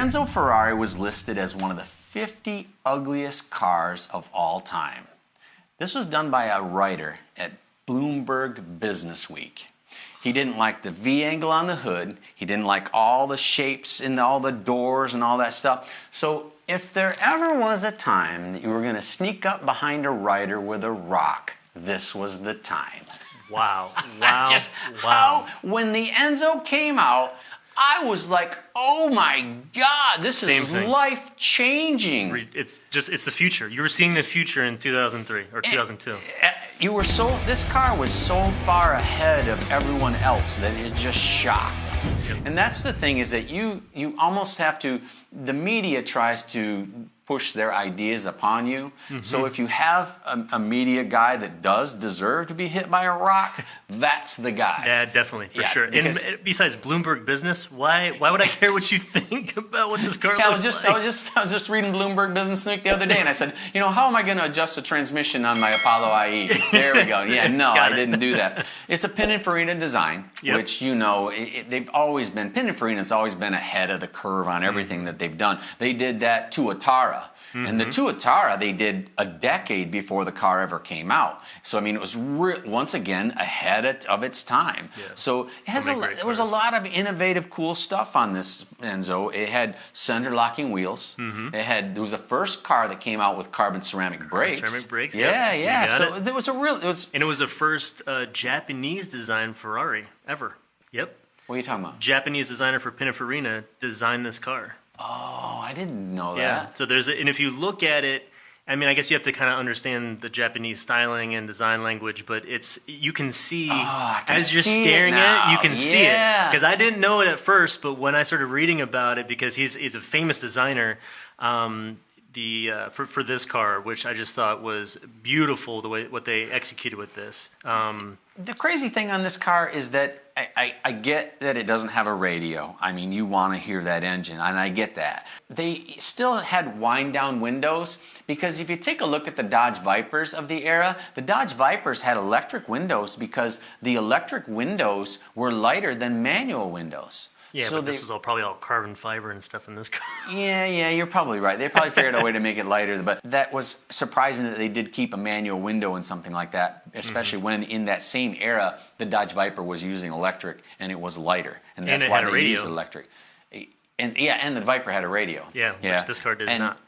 Enzo Ferrari was listed as one of the 50 ugliest cars of all time. This was done by a writer at Bloomberg Business Week. He didn't like the V-angle on the hood. He didn't like all the shapes in all the doors and all that stuff. So if there ever was a time that you were going to sneak up behind a writer with a rock, this was the time. Wow. Wow. Wow. When the Enzo came out, I was like, oh my God, this is life-changing. It's the future. You were seeing the future in 2003 or 2002. This car was so far ahead of everyone else that it just shocked. Yep. And that's the thing, is that you almost have to, the media tries to push their ideas upon you. Mm-hmm. So if you have a media guy that does deserve to be hit by a rock, that's the guy. Yeah, definitely, for sure. And besides Bloomberg Business, why would I care what you think about what this car looks like? I was just reading Bloomberg Business Week the other day, and I said, how am I going to adjust the transmission on my Apollo IE? There we go. Yeah, no, I didn't do that. It's a Pininfarina design, which they've always been. Pininfarina's always been ahead of the curve on everything that they've done. They did that Tuatara. Mm-hmm. And the Tuatara they did a decade before the car ever came out. So, I mean, it was once again ahead of its time. Yeah. So there was a lot of innovative, cool stuff on this Enzo. It had center locking wheels. Mm-hmm. It was the first car that came out with carbon ceramic brakes. Ceramic brakes, yeah. So there was and it was the first Japanese designed Ferrari ever. Yep. What are you talking about? Japanese designer for Pininfarina designed this car. Oh, I didn't know that. Yeah, so and if you look at it, I mean, I guess you have to kind of understand the Japanese styling and design language, but you can see, as you're staring at it, you can see it. Because I didn't know it at first, but when I started reading about it, because he's a famous designer, for this car, which I just thought was beautiful, what they executed with this. The crazy thing on this car is that I get that it doesn't have a radio. I mean, you want to hear that engine, and I get that. They still had wind-down windows, because if you take a look at the Dodge Vipers of the era, the Dodge Vipers had electric windows because the electric windows were lighter than manual windows. Yeah, but this was probably all carbon fiber and stuff in this car. Yeah, you're probably right. They probably figured out a way to make it lighter, but that was surprising that they did keep a manual window in something like that, especially when in that same era, the Dodge Viper was using electric and it was lighter, and that's why they used electric. And the Viper had a radio. Yeah, which this car did not.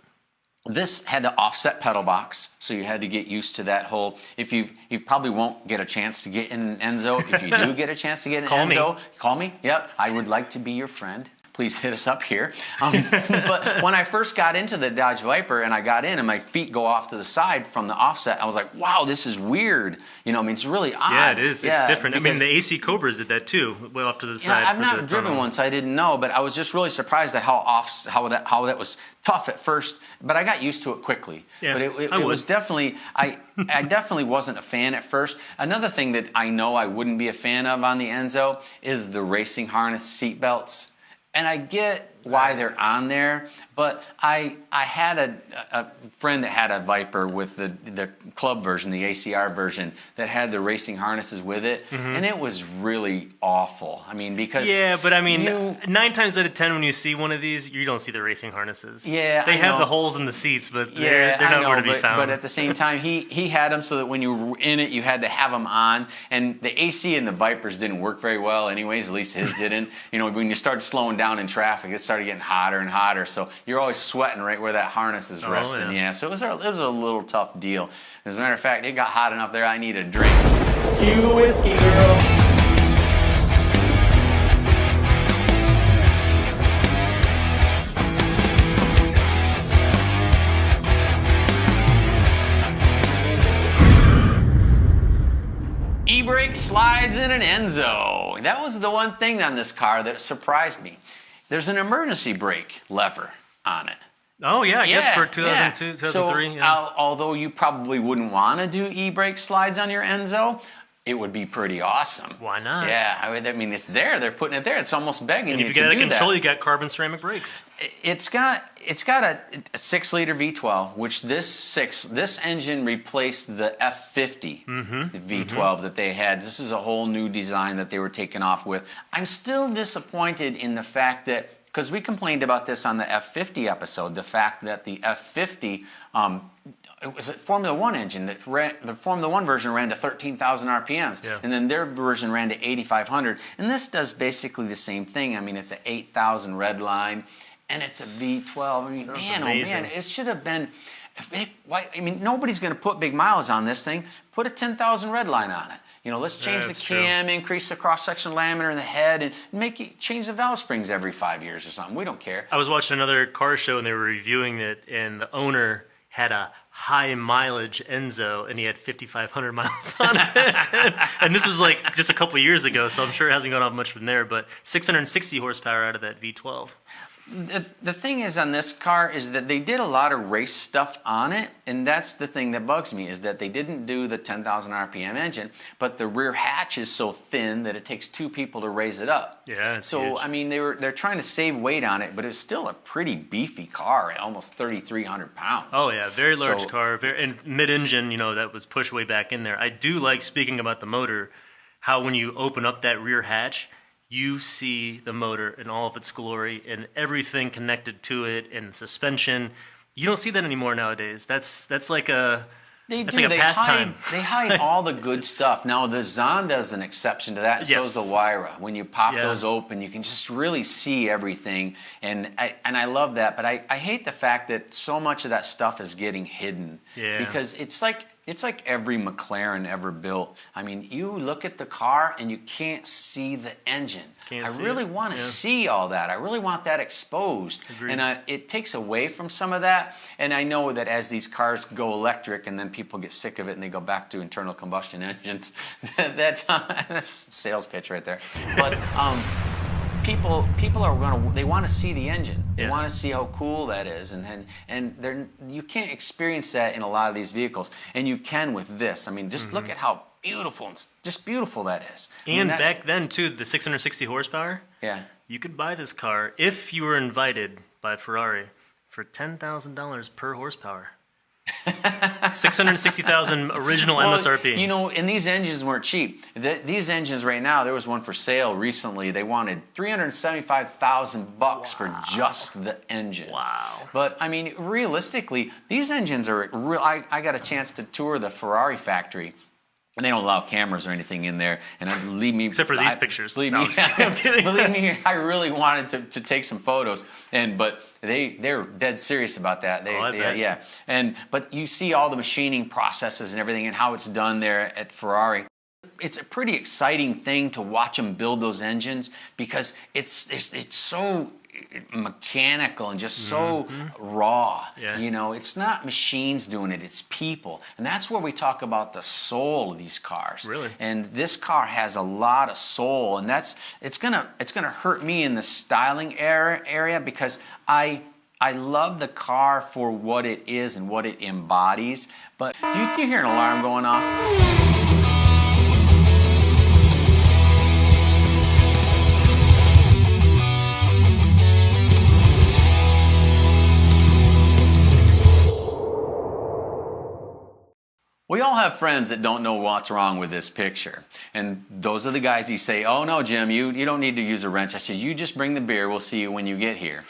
This had the offset pedal box, so you had to get used to that whole. You probably won't get a chance to get in an Enzo. If you do get a chance to get an Enzo, call me. Yep, I would like to be your friend. Please hit us up here. But when I first got into the Dodge Viper and I got in and my feet go off to the side from the offset, I was like, wow, this is weird. It's really odd. Yeah, it is. It's different. I mean, the AC Cobras did that too, way off to the side. I've not driven one, so I didn't know, but I was just really surprised at how that was tough at first, but I got used to it quickly. Yeah, but it was definitely, I definitely wasn't a fan at first. Another thing that I know I wouldn't be a fan of on the Enzo is the racing harness seat belts. And I get why they're on there, but I had a friend that had a Viper with the club version, the ACR version, that had the racing harnesses with it, and it was really awful. I mean, because 9 times out of 10 when you see one of these, you don't see the racing harnesses. Yeah, they have the holes in the seats, but they're nowhere to be found. But at the same time, he had them so that when you were in it, you had to have them on, and the AC in the Vipers didn't work very well, anyways. At least his didn't. When you started slowing down in traffic, it started getting hotter and hotter, so you're always sweating right where that harness is resting. Yeah, so it was a little tough deal. As a matter of fact, it got hot enough there I needed a drink. Cue the whiskey, girl. E-brake slides in an Enzo. That was the one thing on this car that surprised me. There's an emergency brake lever on it. Oh, yeah, I guess for 2002, 2003. So, although you probably wouldn't want to do e-brake slides on your Enzo, it would be pretty awesome. Why not? Yeah, I mean, it's there. They're putting it there. It's almost begging you to do that. If you get out of control, you got carbon ceramic brakes. It's got a 6-liter V12, which this engine replaced the F50, the V12 that they had. This is a whole new design that they were taking off with. I'm still disappointed in the fact that because we complained about this on the F50 episode, the fact that the F50, it was a Formula One engine that the Formula One version ran to 13,000 RPMs, and then their version ran to 8,500. And this does basically the same thing. I mean, it's an 8,000 red line, and it's a V12. I mean, man, amazing. Oh man, it should have been. I mean, nobody's going to put big miles on this thing. Put a 10,000 red line on it. You know, let's change the cam, increase the cross-section diameter in the head, and change the valve springs every 5 years or something. We don't care. I was watching another car show, and they were reviewing it, and the owner had a high mileage Enzo, and he had 5,500 miles on it. And this was like just a couple of years ago, so I'm sure it hasn't gone up much from there, but 660 horsepower out of that V12. The thing is on this car is that they did a lot of race stuff on it, and that's the thing that bugs me, is that they didn't do the 10,000 RPM engine, but the rear hatch is so thin that it takes 2 people to raise it up. Yeah, it's so huge. I mean, they're trying to save weight on it, but it's still a pretty beefy car at almost 3,300 pounds. Oh yeah, very large car, and mid-engine, you know, that was pushed way back in there. I do like, speaking about the motor, how when you open up that rear hatch, you see the motor in all of its glory and everything connected to it and suspension. You don't see that anymore nowadays. That's like a pastime. They hide all the good stuff. Now the Zonda is an exception to that, and so is the Huayra. When you pop those open, you can just really see everything, and I love that. But I hate the fact that so much of that stuff is getting hidden. Yeah. Because it's like every McLaren ever built. I mean, you look at the car and you can't see the engine. I really want to see all that. I really want that exposed. Agreed. And it takes away from some of that. And I know that as these cars go electric and then people get sick of it and they go back to internal combustion engines, that's a sales pitch right there. But people are they want to see the engine. They want to see how cool that is, and you can't experience that in a lot of these vehicles, and you can with this. I mean, just look at how beautiful that is. And back then too, the 660 horsepower. Yeah. You could buy this car if you were invited by Ferrari for $10,000 per horsepower. 660,000 original MSRP. You know, and these engines weren't cheap. These engines right now, there was one for sale recently. They wanted $375,000 for just the engine. Wow. But I mean, realistically, these engines are real. I got a chance to tour the Ferrari factory. And they don't allow cameras or anything in there. And believe me, except for these pictures. Believe me, I'm kidding. Believe me, I really wanted to take some photos. But they're dead serious about that. But you see all the machining processes and everything and how it's done there at Ferrari. It's a pretty exciting thing to watch them build those engines because it's so mechanical and just so raw. Yeah. You know, it's not machines doing it, it's people. And that's where we talk about the soul of these cars. Really? And this car has a lot of soul, and it's gonna hurt me in the styling area because I love the car for what it is and what it embodies. But do you hear an alarm going off? We all have friends that don't know what's wrong with this picture. And those are the guys you say, oh no, Jim, you don't need to use a wrench. I say, you just bring the beer, we'll see you when you get here.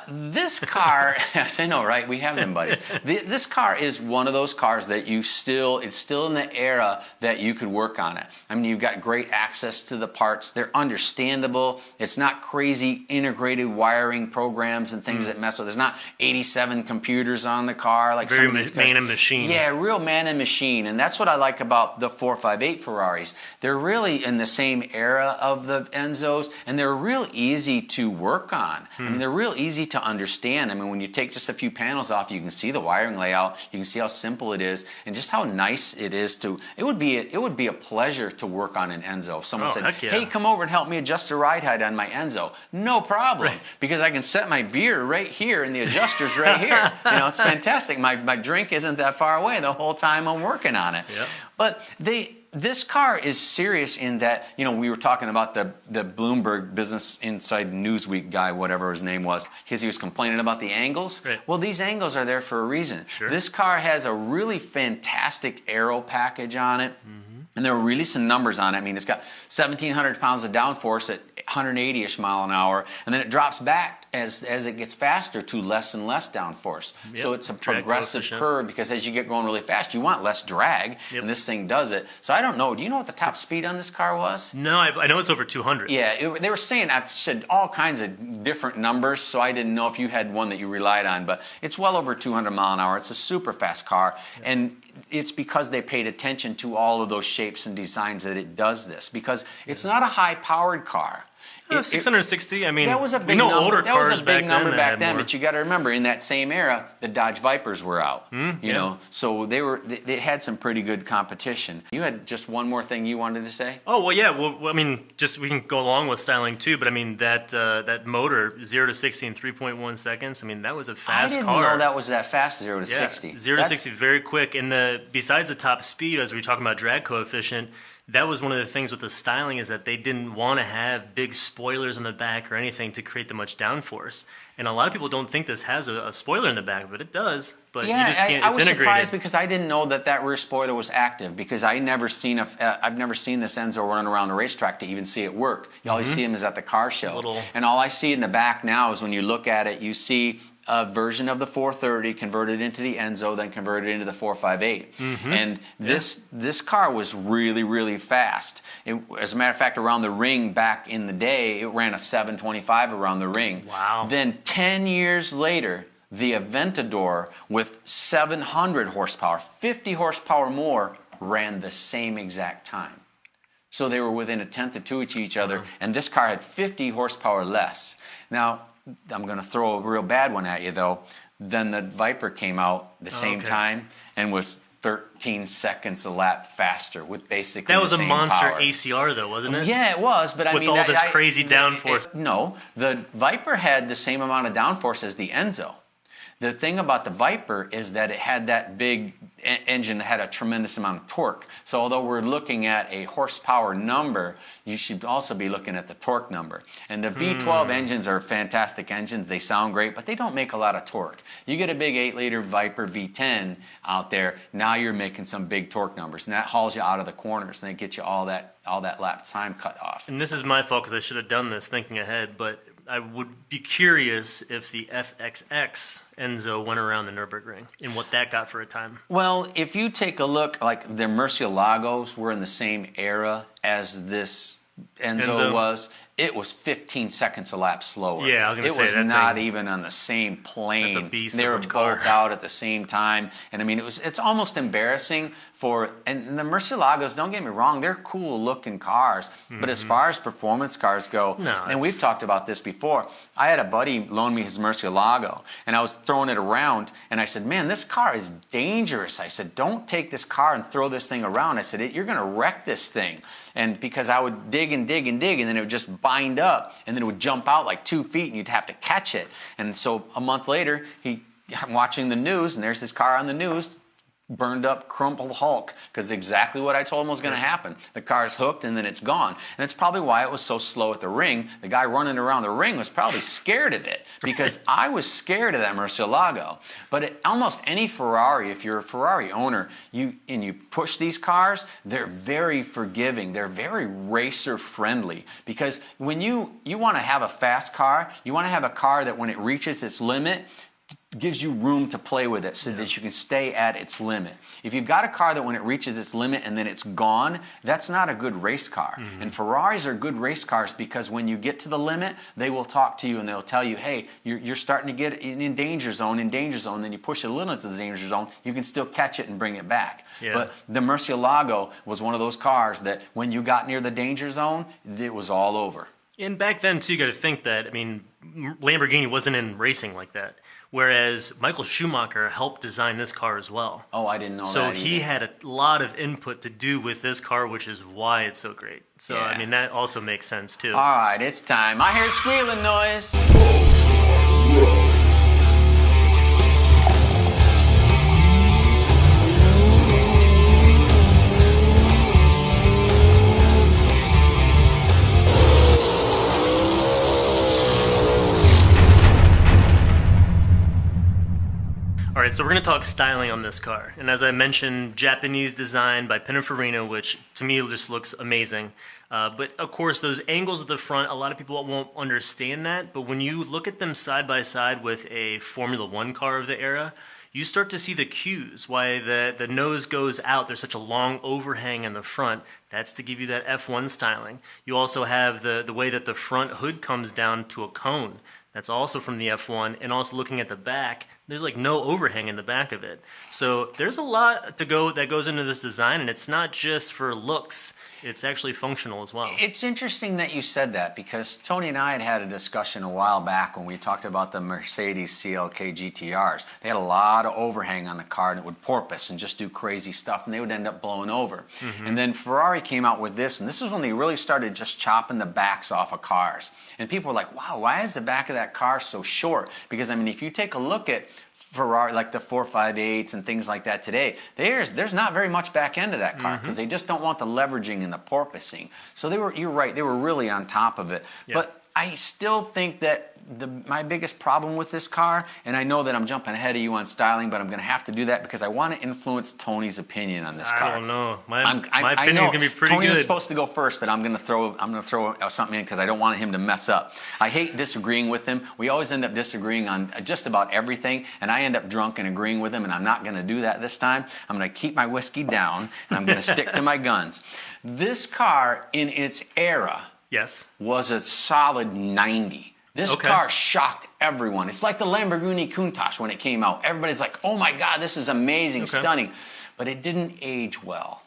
This car, I know, right? We have them buddies. This car is one of those cars that it's still in the era that you could work on it. I mean, you've got great access to the parts. They're understandable. It's not crazy integrated wiring programs and things that mess with. There's not 87 computers on the car like some of these cars. Man and machine. Yeah, real man and machine. And that's what I like about the 458 Ferraris. They're really in the same era of the Enzos, and they're real easy to work on. I mean, they're real easy to understand. I mean, when you take just a few panels off, you can see the wiring layout, you can see how simple it is, and just how nice it is to. It would be a pleasure to work on an Enzo. If someone said, "Hey, come over and help me adjust the ride height on my Enzo," no problem, because I can set my beer right here and the adjuster's right here. You know, it's fantastic. My drink isn't that far away the whole time I'm working on it. Yep. But this car is serious in that, you know, we were talking about the Bloomberg Business Inside Newsweek guy, whatever his name was, because he was complaining about the angles. Right. Well, these angles are there for a reason. Sure. This car has a really fantastic aero package on it. And they're releasing numbers on it. I mean, it's got 1,700 pounds of downforce at 180-ish mile an hour, and then it drops back as it gets faster to less and less downforce. Yep. So it's a progressive curve, because as you get going really fast, you want less drag, and this thing does it. So I don't know. Do you know what the top speed on this car was? No, I know it's over 200. Yeah, they were saying, I've said all kinds of different numbers, so I didn't know if you had one that you relied on, but it's well over 200 mile an hour. It's a super fast car, and it's because they paid attention to all of those shapes and designs that it does this, because it's not a high-powered car. 660. I mean, that was a big number. Older that was a big number back then. More. But you got to remember, in that same era, the Dodge Vipers were out. You know, so they had some pretty good competition. You had just one more thing you wanted to say? Oh well, yeah. Well, I mean, just we can go along with styling too. But I mean, that motor 0 to 60 in 3.1 seconds. I mean, that was a fast car. I didn't know that was that fast, 0 to 60. 0 to 60 very quick. And besides the top speed, as we were talking about drag coefficient, that was one of the things with the styling, is that they didn't want to have big spoilers in the back or anything to create that much downforce. And a lot of people don't think this has a spoiler in the back, but it does. But yeah, you just can't, I was integrated. Surprised, because I didn't know that rear spoiler was active, because I've never seen this Enzo running around the racetrack to even see it work. All you see him is at the car show. And all I see in the back now is, when you look at it, you see a version of the 430 converted into the Enzo, then converted into the 458. And this car was really, really fast. As a matter of fact, around the ring back in the day, it ran a 725 around the ring. Wow. Then 10 years later, the Aventador with 700 horsepower, 50 horsepower more, ran the same exact time. So they were within a tenth or two of each other, and this car had 50 horsepower less. Now, I'm going to throw a real bad one at you, though. Then the Viper came out the same time and was 13 seconds a lap faster with basically that was the a same monster power. ACR, though, wasn't it? Yeah, it was. But I mean, with all this crazy downforce. No, the Viper had the same amount of downforce as the Enzo. The thing about the Viper is that it had that big engine that had a tremendous amount of torque. So although we're looking at a horsepower number, you should also be looking at the torque number. And the V12 engines are fantastic engines. They sound great, but they don't make a lot of torque. You get a big 8-liter Viper V10 out there, now you're making some big torque numbers, and that hauls you out of the corners, and they get you all that lap time cut off. And this is my fault, because I should have done this thinking ahead, but I would be curious if the FXX Enzo went around the Nürburgring and what that got for a time. Well, if you take a look, like the Murciélagos were in the same era as this Enzo was, it was 15 seconds a lap slower. Yeah, I was going to say it was that not thing, even on the same plane. That's a beast. They were car. both out at the same time, and I mean, it's almost embarrassing for. And the Murciélagos, don't get me wrong, they're cool looking cars, but as far as performance cars go, and we've talked about this before. I had a buddy loan me his Murciélago, and I was throwing it around, and I said, "Man, this car is dangerous." I said, "Don't take this car and throw this thing around." I said, "You're going to wreck this thing." And because I would dig and dig and dig, and then it would just bind up, and then it would jump out like 2 feet, and you'd have to catch it. And so a month later, I'm watching the news, and there's this car on the news, burned up, crumpled Hulk, because exactly what I told him was going to happen. The car's hooked, and then it's gone. And that's probably why it was so slow at the ring. The guy running around the ring was probably scared of it, because I was scared of that Murciélago. But almost any Ferrari, if you're a Ferrari owner, you push these cars, they're very forgiving. They're very racer friendly, because when you want to have a fast car, you want to have a car that when it reaches its limit, gives you room to play with it so that you can stay at its limit. If you've got a car that when it reaches its limit and then it's gone, that's not a good race car. And Ferraris are good race cars, because when you get to the limit, they will talk to you and they'll tell you, hey, you're starting to get in danger zone, then you push it a little into the danger zone, you can still catch it and bring it back. But the Murciélago was one of those cars that when you got near the danger zone, it was all over. And back then, too, you got to think that, I mean, Lamborghini wasn't in racing like that. Whereas Michael Schumacher helped design this car as well. Oh, I didn't know that So either. he had a lot of input to do with this car, which is why it's so great. So, I mean, that also makes sense, too. All right, it's time. I hear squealing noise. All right, so we're going to talk styling on this car. And as I mentioned, Japanese design by Pininfarina, which to me just looks amazing. But of course, those angles at the front, a lot of people won't understand that. But when you look at them side by side with a Formula One car of the era, you start to see the cues, why the nose goes out. There's such a long overhang in the front. That's to give you that F1 styling. You also have the way that the front hood comes down to a cone. That's also from the F1. And also looking at the back, there's like no overhang in the back of it. So there's a lot that goes into this design, and it's not just for looks. It's actually functional as well. It's interesting that you said that, because Tony and I had a discussion a while back when we talked about the Mercedes CLK GTRs. They had a lot of overhang on the car, and it would porpoise and just do crazy stuff, and they would end up blowing over. And then Ferrari came out with this, and this is when they really started just chopping the backs off of cars. And people were like, wow, why is the back of that car so short? Because, I mean, if you take a look at Ferrari, like the 458s and things like that today, there's not very much back end of that car, because they just don't want the leveraging and the porpoising. So you're right, they were really on top of it. Yeah. But I still think that my biggest problem with this car, and I know that I'm jumping ahead of you on styling, but I'm going to have to do that because I want to influence Tony's opinion on this car. I don't know. My opinion is going to be pretty Tony good. was supposed to go first, but I'm going to throw something in because I don't want him to mess up. I hate disagreeing with him. We always end up disagreeing on just about everything, and I end up drunk and agreeing with him, and I'm not going to do that this time. I'm going to keep my whiskey down, and I'm going to stick to my guns. This car, in its era, was a solid 90. This car shocked everyone. It's like the Lamborghini Countach when it came out. Everybody's like, oh my God, this is amazing, stunning. But it didn't age well.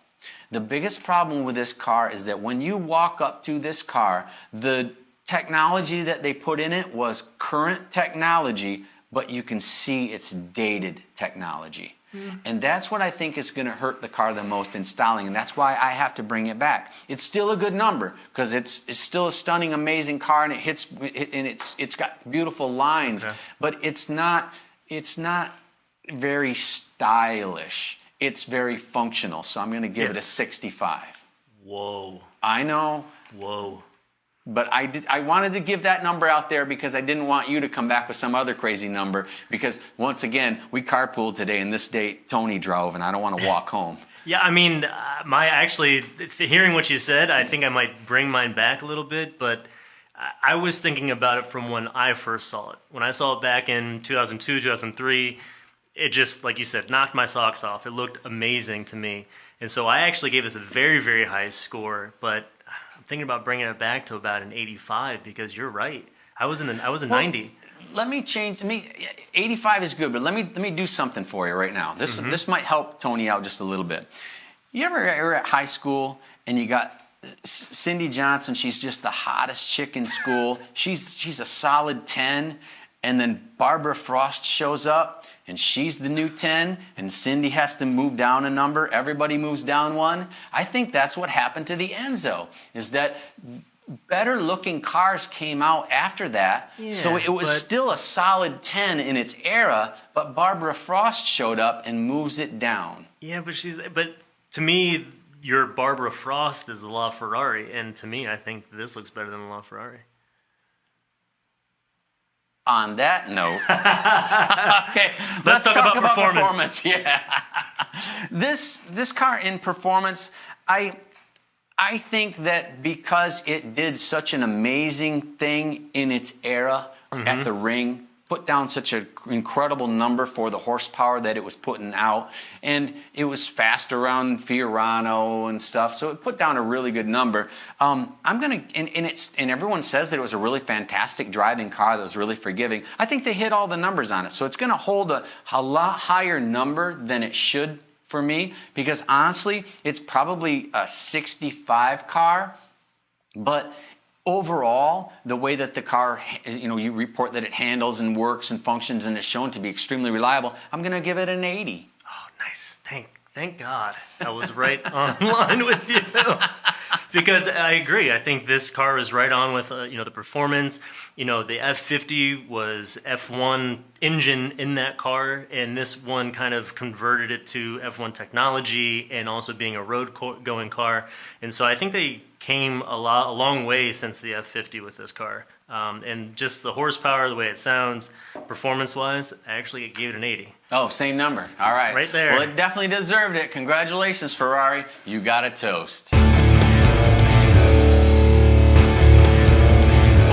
The biggest problem with this car is that when you walk up to this car, the technology that they put in it was current technology, but you can see it's dated technology. And that's what I think is going to hurt the car the most in styling, and that's why I have to bring it back. It's still a good number because it's still a stunning, amazing car, and it's got beautiful lines, but it's not very stylish. It's very functional, so I'm going to give it a 65. Whoa! I know. Whoa! But I wanted to give that number out there because I didn't want you to come back with some other crazy number, because once again, we carpooled today and this day Tony drove and I don't want to walk home. Yeah, I mean, hearing what you said, I think I might bring mine back a little bit, but I was thinking about it from when I first saw it. When I saw it back in 2002, 2003, it just, like you said, knocked my socks off. It looked amazing to me. And so I actually gave this a very, very high score, but I'm thinking about bringing it back to about an 85 because you're right. I was a 90. Let me change. 85 is good, but let me do something for you right now. This might help Tony out just a little bit. You ever at high school and you got Cindy Johnson? She's just the hottest chick in school. She's a solid 10, and then Barbara Frost shows up and she's the new 10, and Cindy has to move down a number. Everybody moves down one. I think that's what happened to the Enzo, is that better looking cars came out after that. Yeah, so it was still a solid 10 in its era, but Barbara Frost showed up and moves it down. Yeah, but to me, your Barbara Frost is the LaFerrari, and to me, I think this looks better than the LaFerrari. On that note, okay, let's talk about performance. Yeah, this car in performance, I think that because it did such an amazing thing in its era at the ring, put down such an incredible number for the horsepower that it was putting out, and it was fast around Fiorano and stuff, so it put down a really good number. And everyone says that it was a really fantastic driving car that was really forgiving. I think they hit all the numbers on it, so it's going to hold a lot higher number than it should for me, because honestly, it's probably a 65 car, but overall, the way that the car, you report that it handles and works and functions and is shown to be extremely reliable, I'm going to give it an 80. Oh, nice. Thank God. I was right on line with you. Because I agree. I think this car is right on with the performance. The F50 was F1 engine in that car, and this one kind of converted it to F1 technology and also being a road-going car. And so I think they came a long way since the F50 with this car. And just the horsepower, the way it sounds, performance-wise, I actually gave it an 80. Oh, same number. All right. Right there. Well, it definitely deserved it. Congratulations, Ferrari. You got a toast.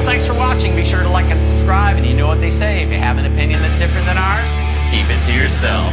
Thanks for watching. Be sure to like and subscribe. And you know what they say, if you have an opinion that's different than ours, keep it to yourself.